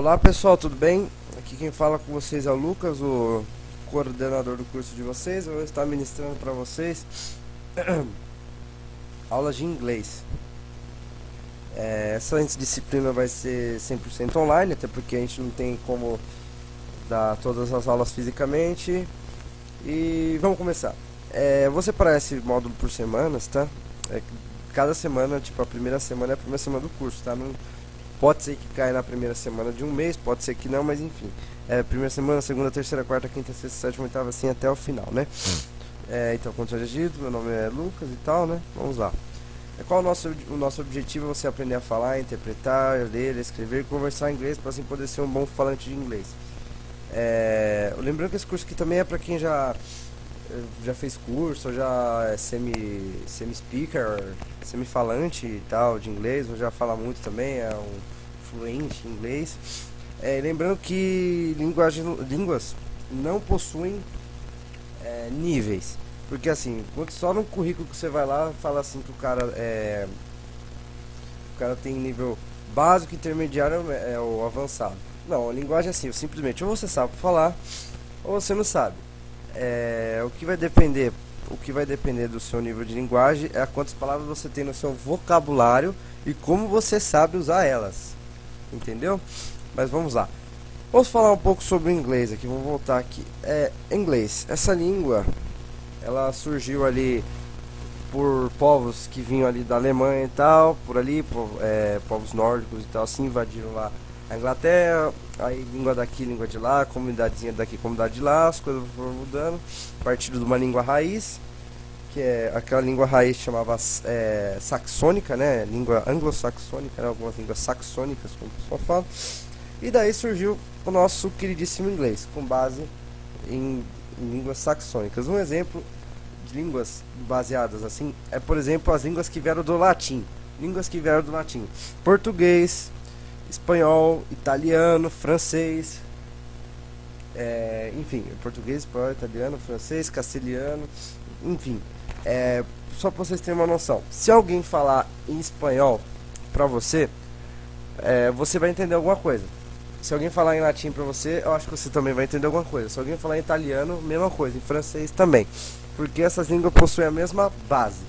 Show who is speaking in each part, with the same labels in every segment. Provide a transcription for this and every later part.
Speaker 1: Olá pessoal, tudo bem? Aqui quem fala com vocês é o Lucas, o coordenador do curso de vocês. Eu vou estar ministrando para vocês aulas de inglês. Essa disciplina vai ser 100% online, até porque a gente não tem como dar todas as aulas fisicamente. E vamos começar. Vou separar esse módulo por semanas, tá? Cada semana, tipo, a primeira semana é a primeira semana do curso, tá? Não, pode ser que caia na primeira semana de um mês, pode ser que não, mas enfim. Primeira semana, segunda, terceira, quarta, quinta, sexta, sétima, oitava, assim até o final, né? Então, como tinha dito, meu nome é Lucas e tal, né? Vamos lá. Qual o nosso objetivo? É você aprender a falar, interpretar, ler, escrever e conversar em inglês para assim poder ser um bom falante de inglês. Lembrando que esse curso aqui também é para quem já fez curso, ou já é semi-speaker, semi-falante e tal de inglês, ou já fala muito também, é um fluente em inglês. Lembrando que línguas não possuem níveis, porque assim, só no currículo que você vai lá fala assim que o cara tem nível básico, intermediário ou avançado. Não, a linguagem é assim, simplesmente ou você sabe falar ou você não sabe. O que vai depender do seu nível de linguagem é quantas palavras você tem no seu vocabulário e como você sabe usar elas, entendeu? Mas vamos lá, vamos falar um pouco sobre o inglês aqui, vamos voltar aqui. Inglês, essa língua, ela surgiu ali por povos que vinham ali da Alemanha e tal, por ali, povos nórdicos e tal, assim, invadiram lá a Inglaterra, aí língua daqui, língua de lá, comunidadezinha daqui, comunidade de lá, as coisas foram mudando, partindo de uma língua raiz, que é aquela língua raiz que chamava saxônica, né, língua anglo-saxônica, né, algumas línguas saxônicas, como o pessoal fala, e daí surgiu o nosso queridíssimo inglês, com base em línguas saxônicas. Um exemplo de línguas baseadas assim é, por exemplo, as línguas que vieram do latim, português, espanhol, italiano, francês, enfim, português, espanhol, italiano, francês, castelhano, enfim, só para vocês terem uma noção, se alguém falar em espanhol para você, você vai entender alguma coisa. Se alguém falar em latim para você, eu acho que você também vai entender alguma coisa. Se alguém falar em italiano, mesma coisa, em francês também, porque essas línguas possuem a mesma base.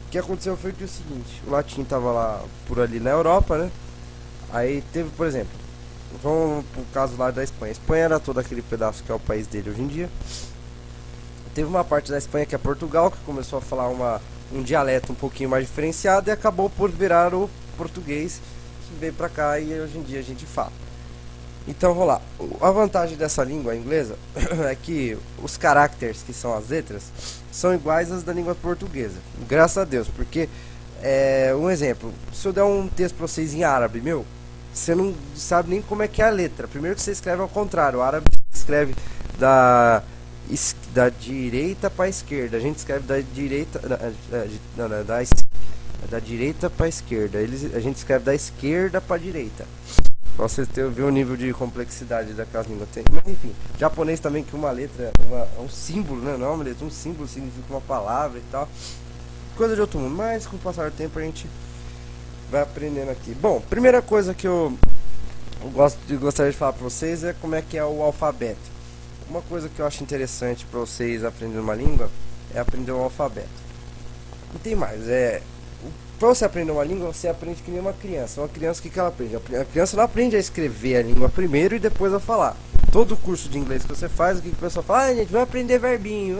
Speaker 1: O que aconteceu foi que o seguinte, o latim estava lá por ali na Europa, né? Aí teve, por exemplo, vamos pro caso lá da Espanha. A Espanha era todo aquele pedaço que é o país dele hoje em dia. Teve uma parte da Espanha que é Portugal, que começou a falar um dialeto um pouquinho mais diferenciado e acabou por virar o português, que veio pra cá e hoje em dia a gente fala. Então, vamos lá. A vantagem dessa língua inglesa é que os caracteres, que são as letras, são iguais às da língua portuguesa. Graças a Deus, porque, um exemplo, se eu der um texto pra vocês em árabe, você não sabe nem como é que é a letra. Primeiro que você escreve ao contrário. O árabe escreve da direita para a esquerda. A gente escreve da direita da direita para a esquerda. A gente escreve da esquerda para a direita. Pra você ver o nível de complexidade daquelas línguas. Mas enfim, japonês também, que uma letra é um símbolo, né? Não é uma letra, um símbolo significa uma palavra e tal. Coisa de outro mundo, mas com o passar do tempo a gente vai aprendendo aqui. Bom, primeira coisa que eu gostaria de falar para vocês é como é que é o alfabeto. Uma coisa que eu acho interessante para vocês aprenderem uma língua é aprender o alfabeto. Não tem mais, para você aprender uma língua, você aprende que nem uma criança. Uma criança, o que ela aprende? A criança não aprende a escrever a língua primeiro e depois a falar. Todo curso de inglês que você faz, o que o pessoal fala? Gente, vamos aprender verbinho,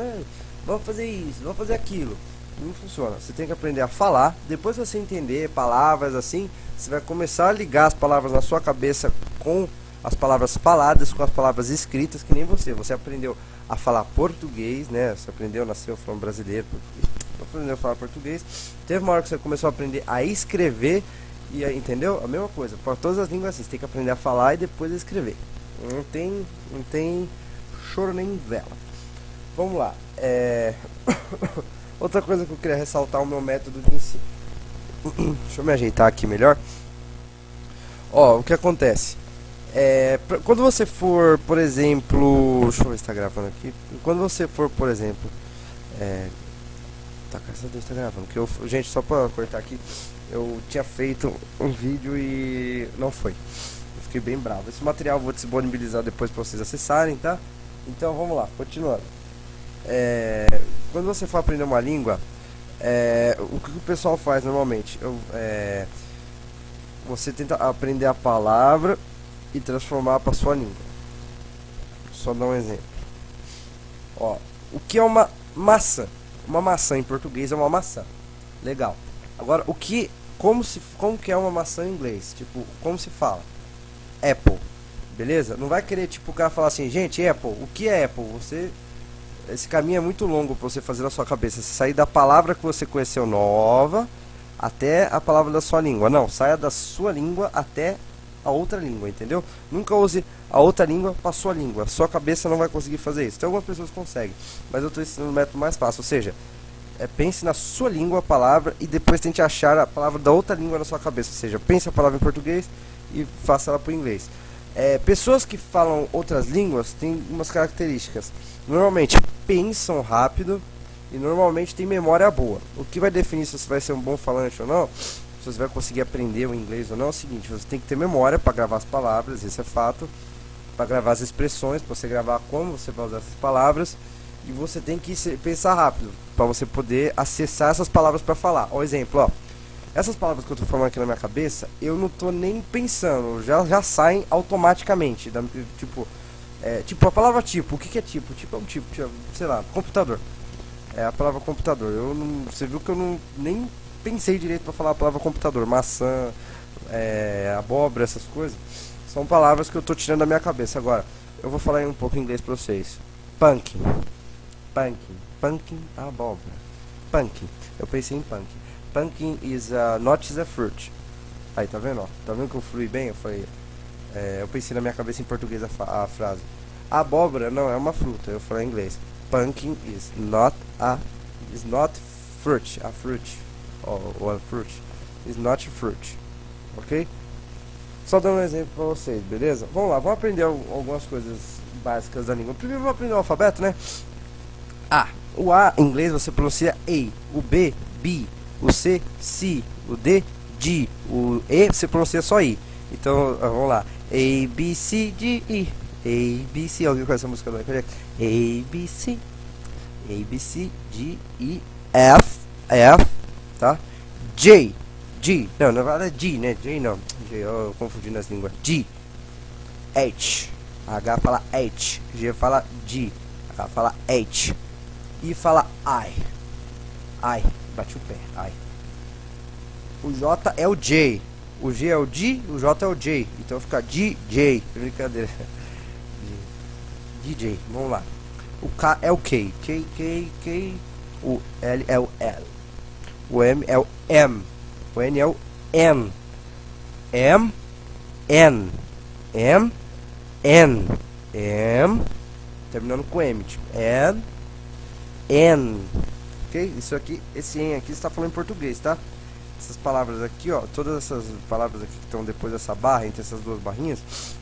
Speaker 1: vamos fazer isso, vamos fazer aquilo. Não funciona. Você tem que aprender a falar. Depois que você entender palavras assim, você vai começar a ligar as palavras na sua cabeça com as palavras faladas, com as palavras escritas, que nem você. Você aprendeu a falar português, né? Você nasceu falando brasileiro, aprendeu a falar português. Teve uma hora que você começou a aprender a escrever, e entendeu? A mesma coisa. Para todas as línguas assim, você tem que aprender a falar e depois a escrever. Não tem choro nem vela. Vamos lá. Outra coisa que eu queria ressaltar é o meu método de ensino. Deixa eu me ajeitar aqui melhor. O que acontece? Quando você for, por exemplo, deixa eu ver se tá gravando aqui. Quando você for, por exemplo, tá, graças a Deus tá gravando. Gente, só pra cortar aqui, eu tinha feito um vídeo e não foi. Eu fiquei bem bravo. Esse material eu vou disponibilizar depois para vocês acessarem, tá? Então vamos lá, continuando. Quando você for aprender uma língua, o que o pessoal faz normalmente? Você tenta aprender a palavra e transformar para sua língua. Só dar um exemplo. Ó, o que é uma maçã? Uma maçã em português é uma maçã. Legal. Agora, como que é uma maçã em inglês? Tipo, como se fala? Apple. Beleza? Não vai querer, tipo, o cara falar assim, gente, Apple, o que é Apple? Esse caminho é muito longo para você fazer na sua cabeça. Você sair da palavra que você conheceu nova até a palavra da sua língua. Não, saia da sua língua até a outra língua, entendeu? Nunca use a outra língua para sua língua. Sua cabeça não vai conseguir fazer isso. Tem algumas pessoas que conseguem, mas eu estou ensinando um método mais fácil. Ou seja, pense na sua língua a palavra e depois tente achar a palavra da outra língua na sua cabeça. Ou seja, pense a palavra em português e faça ela para o inglês. Pessoas que falam outras línguas têm umas características. Normalmente pensam rápido e normalmente tem memória boa. O que vai definir se você vai ser um bom falante ou não, se você vai conseguir aprender o inglês ou não, é o seguinte: você tem que ter memória para gravar as palavras, isso é fato, para gravar as expressões, para você gravar como você vai usar essas palavras, e você tem que pensar rápido para você poder acessar essas palavras para falar. Ó, exemplo, ó. Essas palavras que eu estou falando aqui na minha cabeça, eu não estou nem pensando, já saem automaticamente. Tipo, a palavra tipo, o que é tipo? Tipo é um tipo, sei lá, computador. É a palavra computador. Você viu que eu nem pensei direito para falar a palavra computador. Maçã, abóbora, essas coisas. São palavras que eu estou tirando da minha cabeça. Agora, eu vou falar um pouco em inglês para vocês. Pumpkin. Pumpkin, abóbora. Pumpkin. Eu pensei em pumpkin. Pumpkin not a fruit. Aí, tá vendo? Ó? Tá vendo que eu flui bem? Eu pensei na minha cabeça em português a frase. Abóbora não é uma fruta. Eu falei em inglês. Pumpkin is not fruit. A fruit. Or a fruit. Is not a fruit. Ok? Só dando um exemplo pra vocês, beleza? Vamos lá, vamos aprender algumas coisas básicas da língua. Primeiro vamos aprender o alfabeto, né? O A em inglês você pronuncia A. O B, B. O C, C, o D, D, o E você pronuncia só I. Então, vamos lá. A, B, C, D, E. A, B, C. Alguém conhece essa música do Michael Jackson? A, B, C, D, E, F, tá? J, G. Não, na verdade é G, né? J não. J, eu confundi nas línguas. G, H. H fala H. G fala G. H fala H. I fala I. Bati o pé. Ai. O J é o J. O G é o D, o J é o J. Então fica DJ. Brincadeira. DJ. Vamos lá. O K é o K. K. O L é o L. O M é o M. O N é o N. M. Terminando com M. Tipo, N. Ok? Isso aqui, esse N aqui está falando em português, tá? Essas palavras aqui, ó, todas essas palavras aqui que estão depois dessa barra, entre essas duas barrinhas,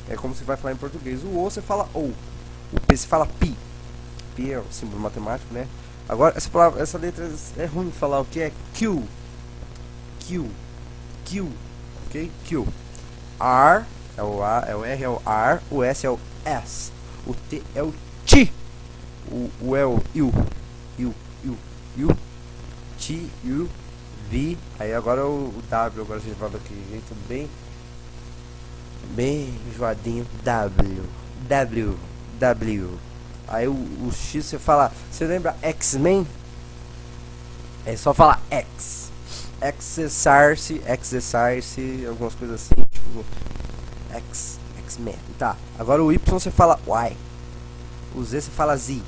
Speaker 1: é como você vai falar em português. O O você fala O. O P você fala Pi. Pi é o símbolo matemático, né? Agora, essa letra é ruim de falar. O que é Q? Ok? Q. R é o A, é o R é o R, o S é o S. O T é o T. O é o U. T, U, V. Aí agora o W. Agora a gente fala aqui de jeito bem enjoadinho. W. Aí o X você fala. Você lembra X-Men? É só falar X. Exercise, algumas coisas assim. Tipo X-Men. Tá. Agora o Y você fala Y. O Z você fala Z.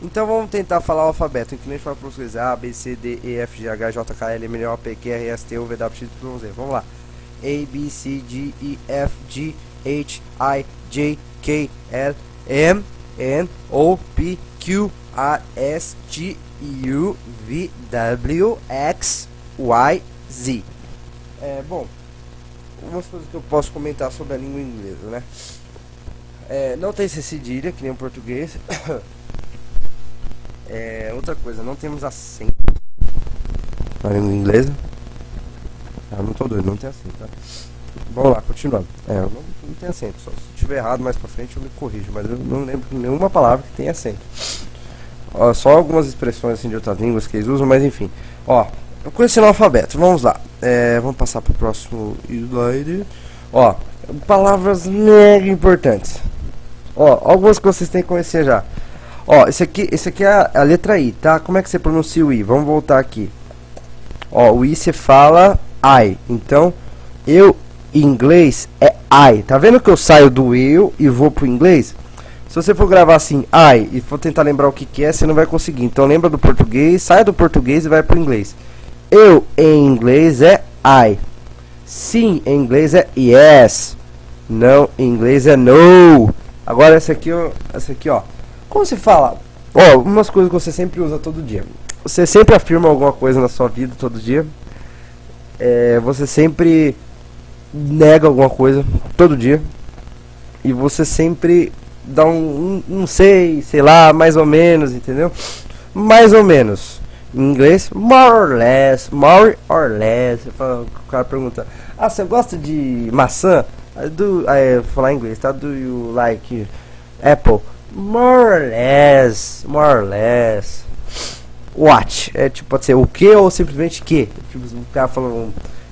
Speaker 1: Então vamos tentar falar o alfabeto. Que nem a gente fala para vocês. A, B, C, D, E, F, G, H, J, K, L, M, N, O, P, Q, R, S, T, U, V, W, X, Y, Z. Vamos lá. A, B, C, D, E, F, G, H, I, J, K, L, M, N, O, P, Q, R, S, T, U, V, W, X, Y, Z. Bom, algumas coisas que eu posso comentar sobre a língua inglesa, né? Não tem cedilha, que nem o português. Outra coisa, não temos acento na língua inglesa. Não tô doido, não tem acento, tá? Vamos lá, continuando. Eu não tem acento, só se tiver errado mais pra frente eu me corrijo, mas eu não lembro nenhuma palavra que tenha acento. Ó, só algumas expressões assim de outras línguas que eles usam, mas enfim. Ó, conhecendo o alfabeto, vamos lá. Vamos passar pro próximo slide. Ó, palavras mega importantes. Ó, algumas que vocês têm que conhecer já. Ó, esse aqui é a letra I, tá? Como é que você pronuncia o I? Vamos voltar aqui. Ó, o I você fala I. Então, eu em inglês é I. Tá vendo que eu saio do eu e vou pro inglês? Se você for gravar assim, I, e for tentar lembrar o que é, você não vai conseguir. Então lembra do português, sai do português e vai pro inglês. Eu em inglês é I. Sim em inglês é yes. Não em inglês é no. Agora essa aqui, ó. Como se fala? Ó, umas coisas que você sempre usa todo dia. Você sempre afirma alguma coisa na sua vida todo dia. Você sempre nega alguma coisa todo dia. E você sempre dá não sei lá, mais ou menos, entendeu? Mais ou menos. Em inglês, more or less. O cara pergunta, você gosta de maçã? Falar em inglês, tá? Do you like apple? More or less. What? Tipo, pode ser o que ou simplesmente que? Tipo, o cara fala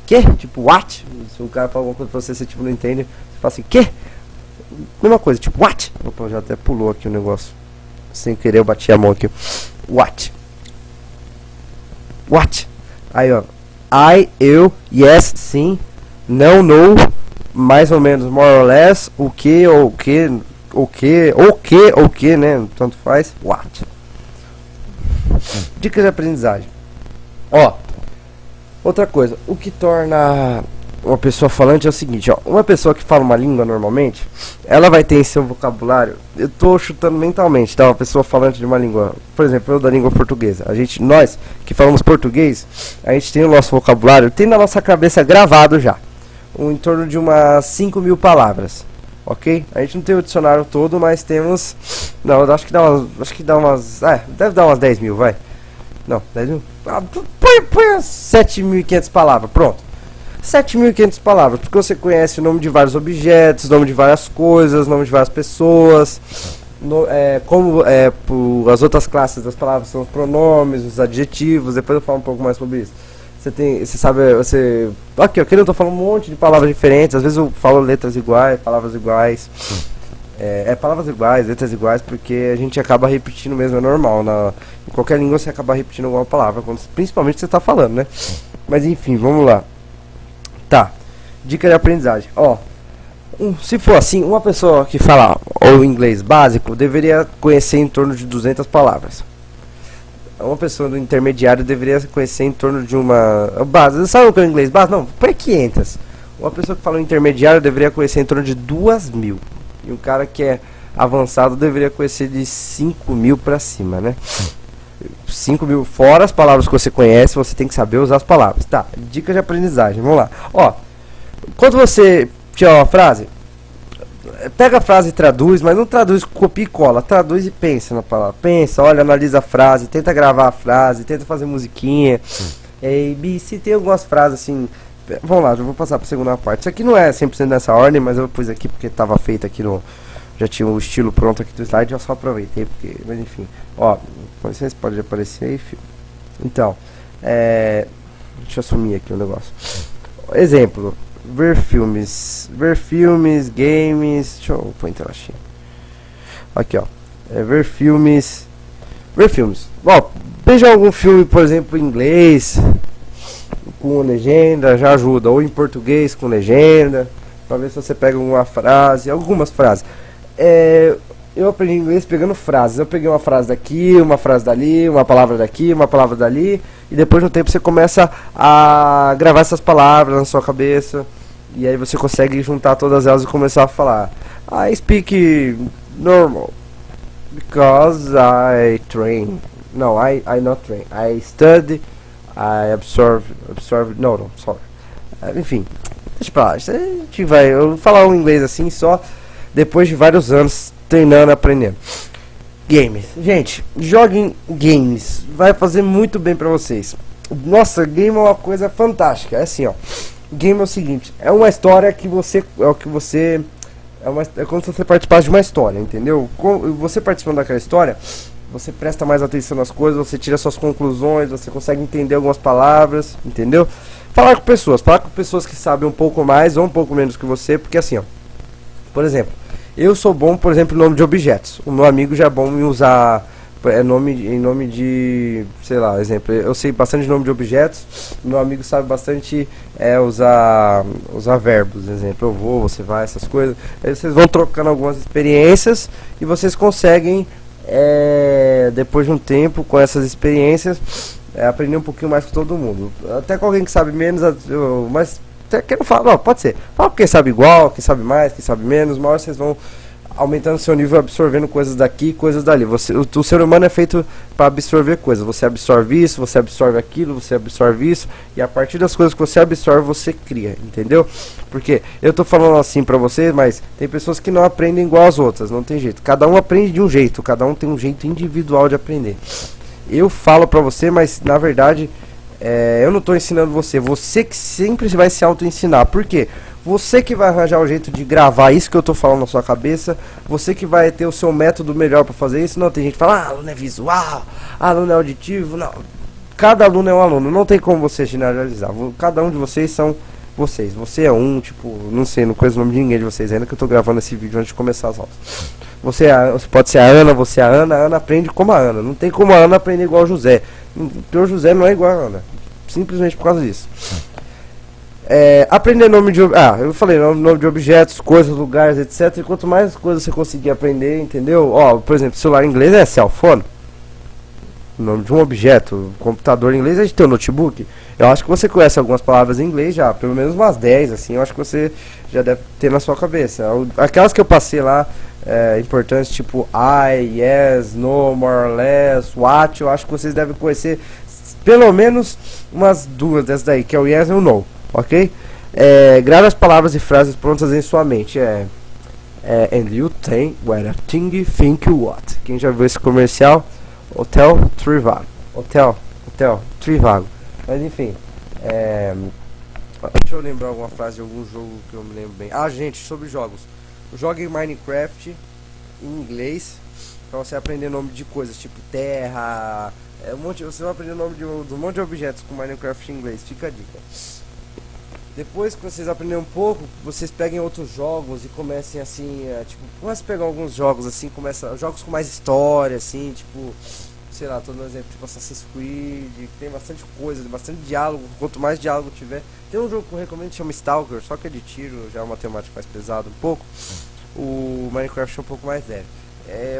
Speaker 1: que? Tipo, what? Se o cara fala alguma coisa pra você, você tipo, não entende, você fala assim, que? Mesma coisa, tipo, what? Opa, já até pulou aqui o negócio. Sem querer eu bati a mão aqui. What? Aí, ó. Eu, yes, sim. Não, no. Mais ou menos, more or less. O que, ou o que, né? Tanto faz. What? Dicas de aprendizagem. Ó. Outra coisa. O que torna uma pessoa falante é o seguinte, ó. Uma pessoa que fala uma língua normalmente, ela vai ter em seu vocabulário, eu tô chutando mentalmente, tá? Uma pessoa falante de uma língua, por exemplo, eu da língua portuguesa. Nós que falamos português, a gente tem o nosso vocabulário, tem na nossa cabeça gravado já. Em torno de umas 5.000 palavras. Ok? A gente não tem o dicionário todo, mas temos. Não, eu acho que dá umas. Deve dar umas 10.000, vai. Não, 10.000. Põe 7.500 palavras, pronto. 7.500 palavras, porque você conhece o nome de vários objetos, nome de várias coisas, nome de várias pessoas, as outras classes das palavras são os pronomes, os adjetivos, depois eu falo um pouco mais sobre isso. Aqui eu tô falando um monte de palavras diferentes, às vezes eu falo letras iguais, palavras iguais, palavras iguais, letras iguais, porque a gente acaba repetindo mesmo, é normal, em qualquer língua você acaba repetindo alguma palavra, principalmente você tá falando, né? Mas enfim, vamos lá. Tá, dica de aprendizagem. Ó, se for assim, uma pessoa que fala o inglês básico deveria conhecer em torno de 200 palavras. Uma pessoa do intermediário deveria conhecer em torno de uma base. Sabe o que é o inglês básico? Não, põe 500. Uma pessoa que fala o intermediário deveria conhecer em torno de 2.000. E um cara que é avançado deveria conhecer de 5.000 pra cima, né? 5.000, fora as palavras que você conhece, você tem que saber usar as palavras. Tá, dica de aprendizagem, vamos lá. Ó, quando você tiver uma frase, pega a frase e traduz, mas não traduz, copia e cola. Traduz e pensa na palavra. Pensa, olha, analisa a frase, tenta gravar a frase, tenta fazer musiquinha. Se tem algumas frases assim. Vamos lá, já vou passar para a segunda parte. Isso aqui não é 100% nessa ordem, mas eu pus aqui porque estava feito aqui no. Já tinha o estilo pronto aqui do slide, eu só aproveitei, porque, mas enfim. Ó, com licença, pode aparecer aí, filho. Então, deixa eu assumir aqui o negócio. Exemplo, ver filmes, games, deixa eu pôr em tela cheia. Aqui, ó, ver filmes. Ó, veja algum filme, por exemplo, em inglês, com legenda, já ajuda, ou em português com legenda, pra ver se você pega algumas frases. Eu aprendi inglês pegando frases. Eu peguei uma frase daqui, uma frase dali, uma palavra daqui, uma palavra dali, e depois de um tempo você começa a gravar essas palavras na sua cabeça, e aí você consegue juntar todas elas e começar a falar. I speak normal because I train. No, I not train. I study. I absorb. No, sorry. Enfim, deixa pra lá. Eu vou falar um inglês assim só depois de vários anos treinando, aprendendo. Games. Gente, joguem games. Vai fazer muito bem pra vocês. Nossa, game é uma coisa fantástica. É assim, ó. Game é o seguinte, é uma história que você. É o que você. É como se você participasse de uma história, entendeu? Você participando daquela história, você presta mais atenção nas coisas, você tira suas conclusões, você consegue entender algumas palavras, entendeu? Falar com pessoas que sabem um pouco mais ou um pouco menos que você, porque assim, ó, por exemplo, eu sou bom, por exemplo, em nome de objetos. O meu amigo já é bom em usar em nome de, sei lá, exemplo, eu sei bastante nome de objetos, meu amigo sabe bastante usar verbos, exemplo, eu vou, você vai, essas coisas. Aí vocês vão trocando algumas experiências e vocês conseguem, depois de um tempo com essas experiências, aprender um pouquinho mais com todo mundo. Até com alguém que sabe menos, mas até quem não fala, não, pode ser. Fala com quem sabe igual, quem sabe mais, quem sabe menos, uma hora vocês vão aumentando seu nível, absorvendo coisas daqui, coisas dali. O ser humano é feito para absorver coisas. Você absorve isso, você absorve aquilo, você absorve isso, e a partir das coisas que você absorve, você cria, entendeu? Porque eu tô falando assim pra vocês, mas tem pessoas que não aprendem igual as outras, não tem jeito. Cada um aprende de um jeito, cada um tem um jeito individual de aprender. Eu falo pra você, mas na verdade eu não tô ensinando você. Você que sempre vai se auto-ensinar. Por quê? Você que vai arranjar o jeito de gravar isso que eu tô falando na sua cabeça. Você que vai ter o seu método melhor pra fazer isso. Não, tem gente que fala, aluno é visual, aluno é auditivo. Não, cada aluno é um aluno. Não tem como você generalizar. Cada um de vocês são vocês. Você é um, tipo, não sei, não conheço o nome de ninguém de vocês ainda, que eu tô gravando esse vídeo antes de começar as aulas. Você pode ser a Ana, você é a Ana aprende como a Ana. Não tem como a Ana aprender igual o José. O José não é igual a Ana. Simplesmente por causa disso. Aprender nome de... eu falei nome de objetos, coisas, lugares, etc. E quanto mais coisas você conseguir aprender, entendeu? Ó, por exemplo, celular em inglês é cell phone. O nome de um objeto. Computador em inglês é de ter um notebook. Eu acho que você conhece algumas palavras em inglês já. Pelo menos umas 10, assim. Eu acho que você já deve ter na sua cabeça. Aquelas que eu passei lá, importantes, tipo I, yes, no, more or less, what. Eu acho que vocês devem conhecer pelo menos umas duas dessas daí, que é o yes e o no. Ok? Grave as palavras e frases prontas em sua mente. And you think what a thing think what. Quem já viu esse comercial? Hotel Trivago. Hotel Trivago. Mas enfim. Deixa eu lembrar alguma frase de algum jogo que eu me lembro bem. Gente, sobre jogos. Jogue Minecraft em inglês pra você aprender nome de coisas, tipo terra. Você vai aprender o nome de um monte de objetos com Minecraft em inglês. Fica a dica. Depois que vocês aprenderem um pouco, vocês peguem outros jogos e comecem assim, comecem a pegar alguns jogos assim, jogos com mais história, assim, tipo, sei lá, tô dando um exemplo, tipo Assassin's Creed, que tem bastante coisa, bastante diálogo, quanto mais diálogo tiver. Tem um jogo que eu recomendo que chama Stalker, só que é de tiro, já é uma temática mais pesada um pouco. O Minecraft é um pouco mais leve.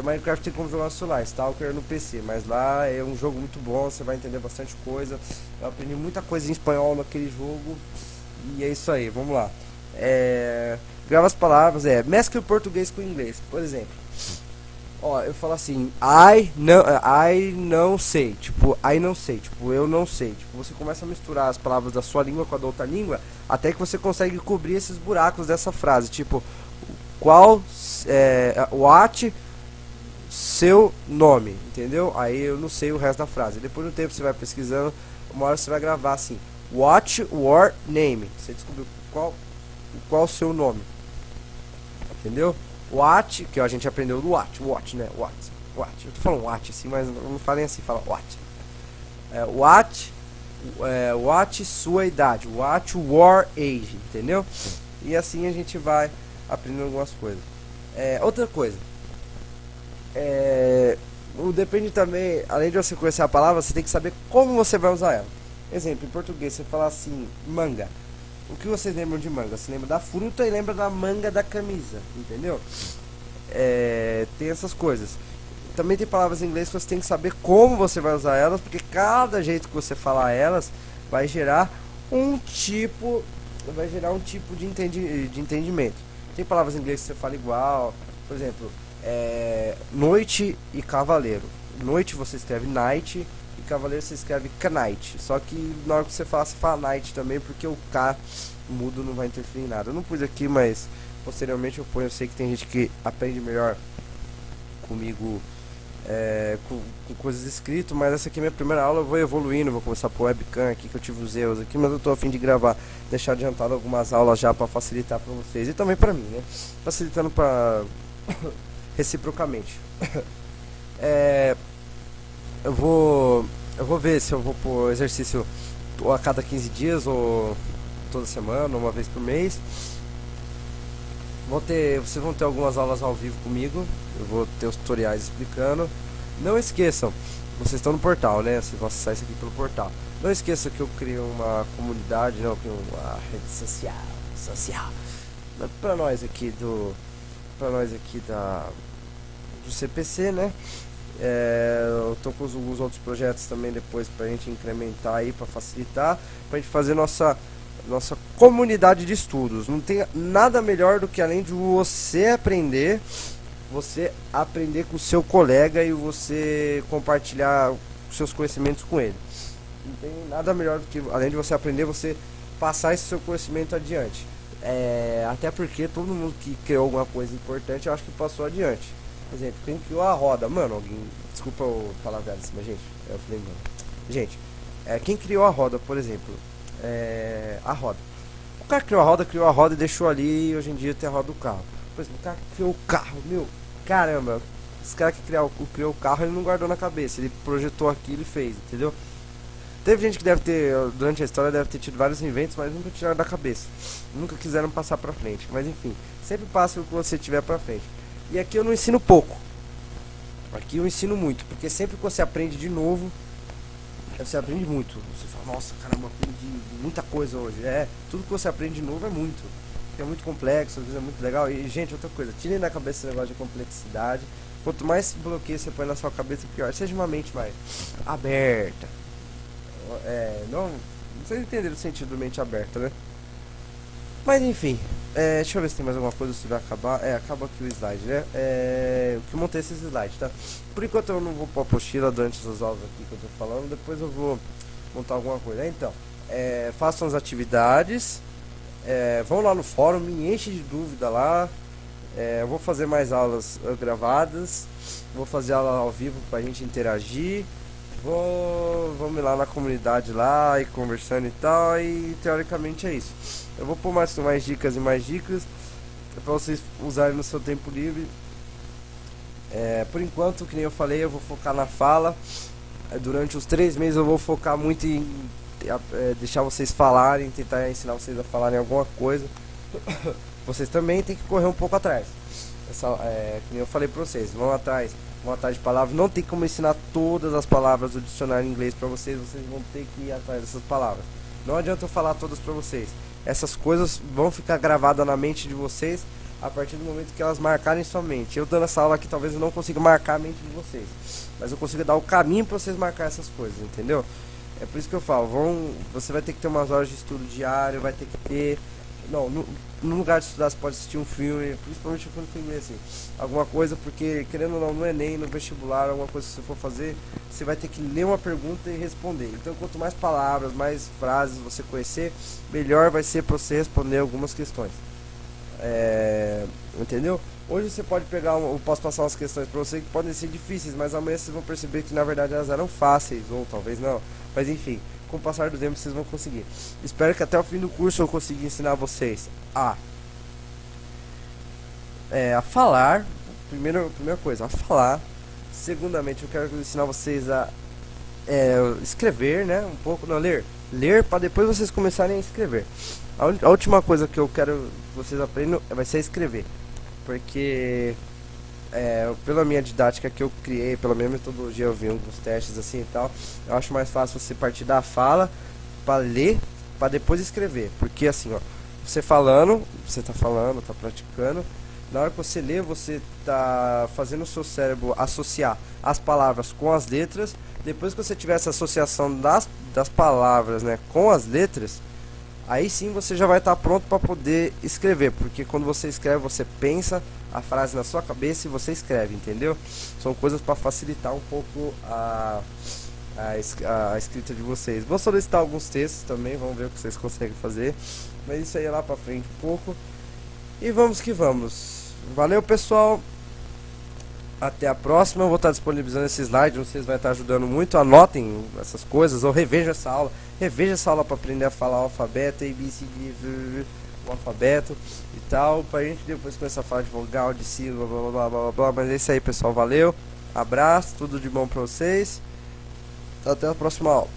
Speaker 1: Minecraft tem como jogar no celular, Stalker no PC, mas lá é um jogo muito bom, você vai entender bastante coisa. Eu aprendi muita coisa em espanhol naquele jogo. E é isso aí, vamos lá. Grava as palavras, mescla o português com o inglês. Por exemplo, ó, eu falo assim, I não sei, tipo, I não sei, tipo, eu não sei. Tipo, você começa a misturar as palavras da sua língua com a da outra língua, até que você consegue cobrir esses buracos dessa frase. Tipo, what seu nome, entendeu? Aí eu não sei o resto da frase. Depois do tempo você vai pesquisando, uma hora você vai gravar assim, what your name. Você descobriu qual o seu nome, entendeu? What, que a gente aprendeu do what, né? What. Eu tô falando what assim, mas não falem assim, fala what. What sua idade, what your age, entendeu? E assim a gente vai aprendendo algumas coisas. Outra coisa, depende também, além de você conhecer a palavra, você tem que saber como você vai usar ela. Exemplo, em português, você fala assim, manga. O que vocês lembram de manga? Você lembra da fruta e lembra da manga da camisa, entendeu? Tem essas coisas. Também tem palavras em inglês que você tem que saber como você vai usar elas, porque cada jeito que você falar elas vai gerar um tipo de entendimento. Tem palavras em inglês que você fala igual, por exemplo, noite e cavaleiro. Noite você escreve night, cavaleiro você escreve knight, só que na hora que você fala night também, porque o K mudo não vai interferir em nada. Eu não pus aqui, mas posteriormente eu ponho. Eu sei que tem gente que aprende melhor comigo com coisas escritas, mas essa aqui é minha primeira aula, eu vou evoluindo, vou começar por webcam aqui, que eu tive os erros aqui, mas eu tô a fim de gravar, deixar adiantado algumas aulas já para facilitar para vocês e também para mim, né? Facilitando para reciprocamente. Eu vou ver se eu vou pôr exercício a cada 15 dias ou toda semana, uma vez por mês. Vocês vão ter algumas aulas ao vivo comigo. Eu vou ter os tutoriais explicando. Não esqueçam, vocês estão no portal, né? Vocês vão acessar isso aqui pelo portal. Não esqueçam que eu criei uma comunidade, não, que uma rede social. Para nós aqui do CPC, né? Eu tô com alguns outros projetos também depois pra gente incrementar aí, pra facilitar, pra gente fazer nossa comunidade de estudos. Não tem nada melhor do que, além de você aprender com o seu colega e você compartilhar seus conhecimentos com ele. Não tem nada melhor do que, além de você aprender, você passar esse seu conhecimento adiante. Até porque todo mundo que criou alguma coisa importante, eu acho que passou adiante. Por exemplo, quem criou a roda, mano, alguém, desculpa eu falar velho assim, mas gente, eu falei, mano, gente, quem criou a roda, por exemplo, a roda. O cara criou a roda e deixou ali, e hoje em dia tem a roda do carro. Por exemplo, o cara criou o carro, meu, caramba, esse cara que criou o carro, ele não guardou na cabeça, ele projetou aquilo e fez, entendeu? Teve gente que deve ter, durante a história, deve ter tido vários inventos, mas nunca tiraram da cabeça. Nunca quiseram passar pra frente, mas enfim, sempre passa o que você tiver pra frente. E aqui eu não ensino pouco. Aqui eu ensino muito, porque sempre que você aprende de novo, você aprende muito. Você fala, nossa, caramba, aprendi muita coisa hoje. Tudo que você aprende de novo é muito. É muito complexo, às vezes é muito legal. E, gente, outra coisa, tirem da cabeça esse negócio de complexidade. Quanto mais bloqueio você põe na sua cabeça, pior. Seja uma mente mais aberta. Não vocês entenderam o sentido de mente aberta, né? Mas enfim, deixa eu ver se tem mais alguma coisa, se vai acabar. Acaba aqui o slide, né? Que eu montei esses slides, tá? Por enquanto eu não vou pôr apostila durante essas aulas aqui que eu tô falando. Depois eu vou montar alguma coisa. Então, façam as atividades. Vão lá no fórum, me enche de dúvida lá. Eu vou fazer mais aulas gravadas. Vou fazer aula ao vivo pra gente interagir. Vamos lá na comunidade lá e conversando e tal. E teoricamente é isso. Eu vou pôr mais dicas e mais dicas para vocês usarem no seu tempo livre. Por enquanto, que nem eu falei, eu vou focar na fala. Durante os 3 meses eu vou focar muito em deixar vocês falarem, tentar ensinar vocês a falarem alguma coisa. Vocês também tem que correr um pouco atrás. Que nem eu falei para vocês, vão atrás de palavras. Não tem como ensinar todas as palavras do dicionário em inglês para vocês. Vocês vão ter que ir atrás dessas palavras. Não adianta eu falar todas para vocês. Essas coisas vão ficar gravadas na mente de vocês a partir do momento que elas marcarem sua mente. Eu dando essa aula aqui, talvez eu não consiga marcar a mente de vocês, mas eu consigo dar o caminho para vocês marcar essas coisas, entendeu? É por isso que eu falo, você vai ter que ter umas horas de estudo diário, vai ter que ter... Não, no lugar de estudar você pode assistir um filme, principalmente quando filme assim, alguma coisa, porque querendo ou não, no Enem, no vestibular, alguma coisa que você for fazer, você vai ter que ler uma pergunta e responder. Então quanto mais palavras, mais frases você conhecer, melhor vai ser para você responder algumas questões. Entendeu? Hoje você pode pegar, eu posso passar umas questões para você que podem ser difíceis, mas amanhã vocês vão perceber que na verdade elas eram fáceis, ou talvez não, mas enfim, com o passar do tempo vocês vão conseguir. Espero que até o fim do curso eu consiga ensinar vocês a falar. Primeira coisa, a falar. Segundamente, eu quero ensinar vocês a escrever, né? Um pouco, não, ler para depois vocês começarem a escrever. A última coisa que eu quero que vocês aprendam vai ser escrever, porque pela minha didática que eu criei, pela minha metodologia, eu vi alguns testes assim e tal. Eu acho mais fácil você partir da fala para ler, para depois escrever, porque assim, ó, você falando, você tá falando, tá praticando. Na hora que você lê, você tá fazendo o seu cérebro associar as palavras com as letras. Depois que você tiver essa associação das palavras, né, com as letras, aí sim você já vai estar pronto para poder escrever, porque quando você escreve, você pensa a frase na sua cabeça e você escreve, entendeu? São coisas para facilitar um pouco a escrita de vocês. Vou solicitar alguns textos também, vamos ver o que vocês conseguem fazer, mas isso aí é lá para frente um pouco. E vamos que vamos. Valeu, pessoal. Até a próxima, eu vou estar disponibilizando esse slide, vocês vai estar ajudando muito. Anotem essas coisas ou revejam essa aula. Reveja essa aula para aprender a falar o alfabeto, A, B, C, D, o alfabeto e tal, pra gente depois começar a falar de vogal, de sílaba, blá blá blá blá blá. Mas é isso aí, pessoal, valeu, abraço, tudo de bom pra vocês, até a próxima aula.